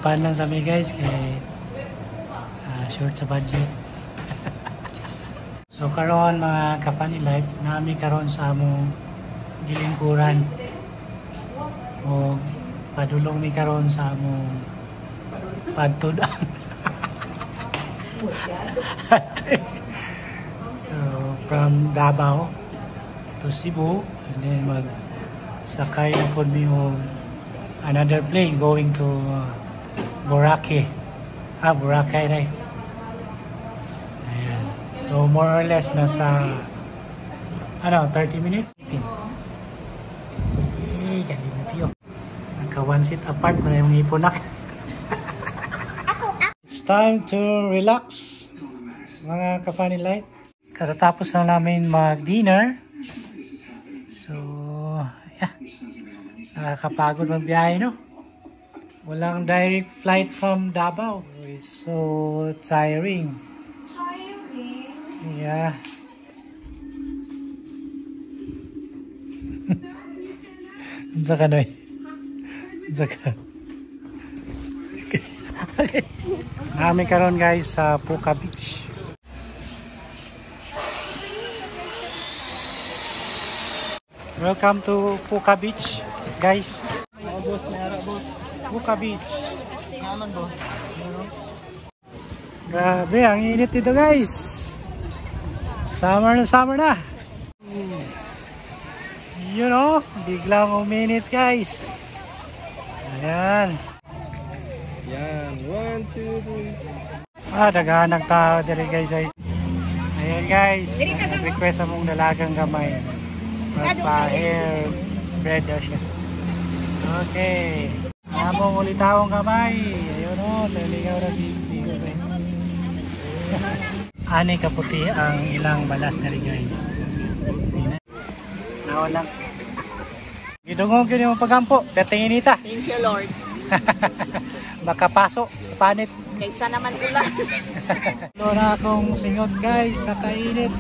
Japan lang sa mga guys kay short sa budget. So karon mga kapani life nami karon sa among gilingkuran o padulong mi karon sa among pagtudan. So from Davao to Cebu and then mag sakay na po mi og another plane going to Boracay. Boracay na. Ayan. So more or less nasa 30 minutes. Galing na tiyo. Naka one seat apart mo na yung ipunak. It's time to relax mga ka-funny light. Katatapos na namin mag-dinner. So yeah. Nakakapagod magbiyahe, no? Walang direct flight from Davao. It's so tiring. Yeah. Unsa ka noy? Unsa ka? Okay. Nami karon guys sa Puka Beach. Welcome to Puka Beach, guys. Boss, mayroon boss. Puka Beach. Naman boss. Grabe, ang init dito guys. Summer na. You know, biglang uminit guys. Ayan. Yan, 1, 2, 3. Daghan ng tao dito guys. Ayan guys, request among dalagang gamay. Magpa-hair spread daw siya. Okay. Among ulit akong kamay. Ayun o, taligaw na dito. Ani kaputi ang ilang balas na rin guys. Naon lang. Gidungog yun yung pagampo. Pertinginita. Thank you Lord. Makapaso. Panit. Kaysa naman ulan. Ito na akong singot guys sa kainit.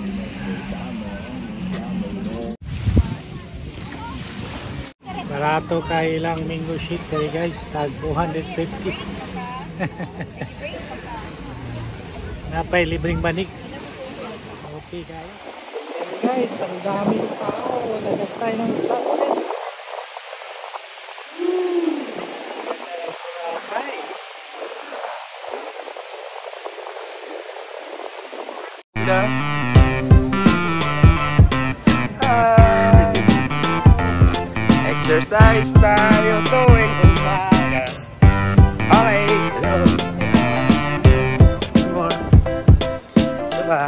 Barato kay ilang mango sheet kay guys, tag 250. Napay libreng banig. Okay guys. Guys, ang dami ng tao. Nagag tayo ng sunset. Exercise tayo tuwing umaga. Okay, hello. More. Diba?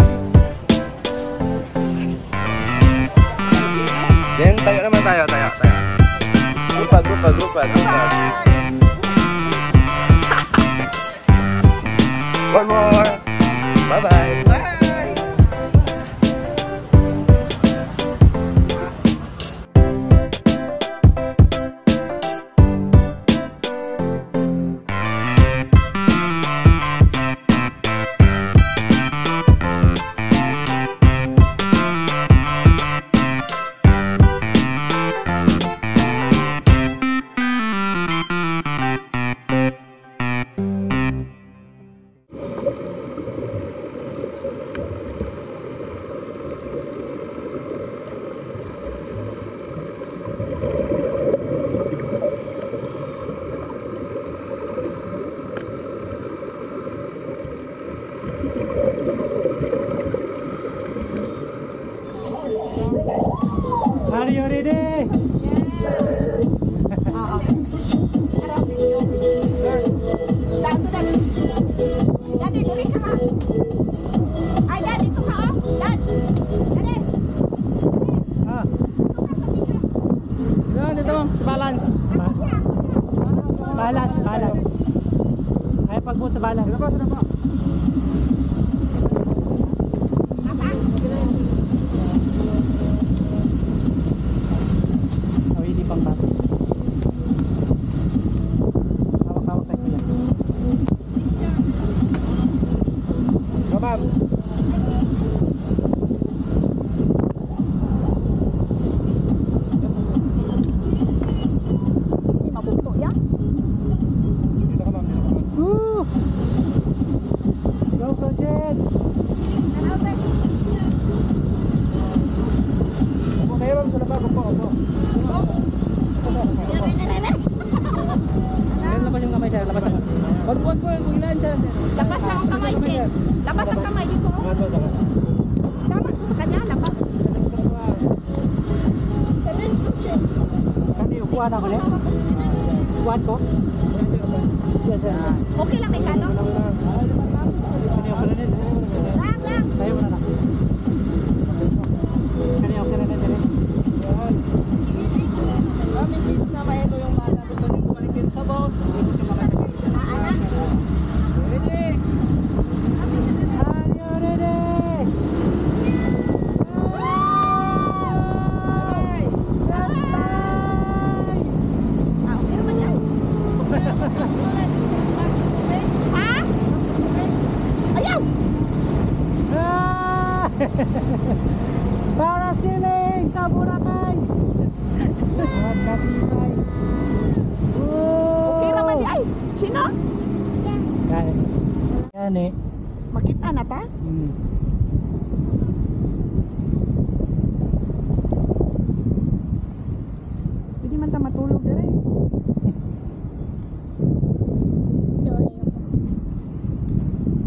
Then, tayo naman tayo. Grupa. One more. Bye-bye. Bye. Are you ready? Daddy, duri ka ha. Ay, Dad, dito ka oh. Dad. Daddy. Dito mo, balance. Balance. Ay, pag-boot sa balance. Hindi pang bata. Hawak-hawak tayo kuya. Go ma'am. Hindi mabunto yan. Dito ka ma'am. kuha na ko ni. Kuha ko. Okay lang may kano? Kani ako na din. Lang. Tayo mo na na. Kani ako na din. Kami bis na maito yung bata. Gusto niyo bumalikin sa boat. Ready? Are you ready? Ah, okay naman yan. Ha? Ayaw! Ah! Para siling sa Boracay. Magkatibay. Okay naman yan. Sino? Yan eh. Makita na ta? Pwede man ta matulog dire.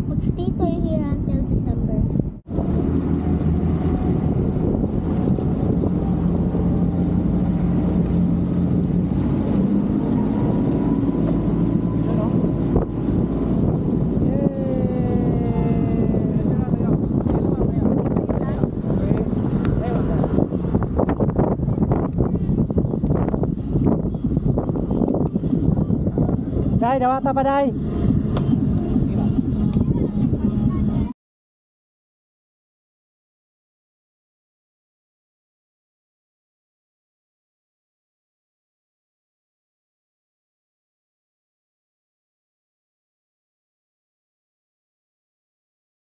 Would stay here until December. Day, dawata pa day.